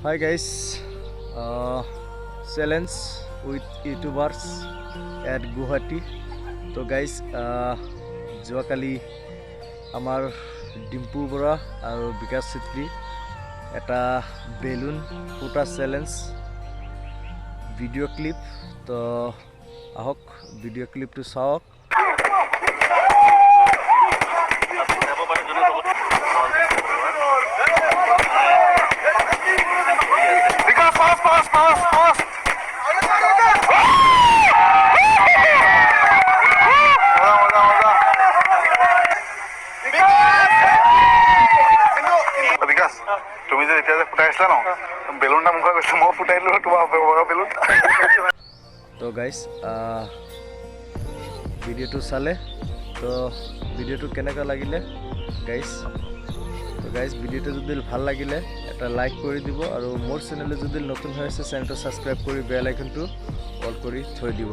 Hi guys, challenge with YouTubers at Guwahati. So guys, যোৱাকালি আমাৰ Dimpu Baruah আৰু Bikash Chetry এটা balloon ফুটা চ্যালেঞ্জ ভিডিও ক্লিপ তো আহক ভিডিও ক্লিপটো চাওক তুমি যে এতিয়া যে ফুটাইছিলা ন বেলুনটা মুখত গৈছে মই ফুটাইলো তোমাৰ বগা বেলুন তো গাইস ভিডিওটো চালে তো ভিডিওটো কেনেকা লাগিলে গাইস তো গাইস ভিডিওটো যদি ভাল লাগিলে এটা লাইক কৰি দিব আৰু মোৰ চেনেলে যদি নতুন হৈ আছে চেনেলটো সাবস্ক্ৰাইব কৰি বেল আইকনটো অল কৰি থৈ দিব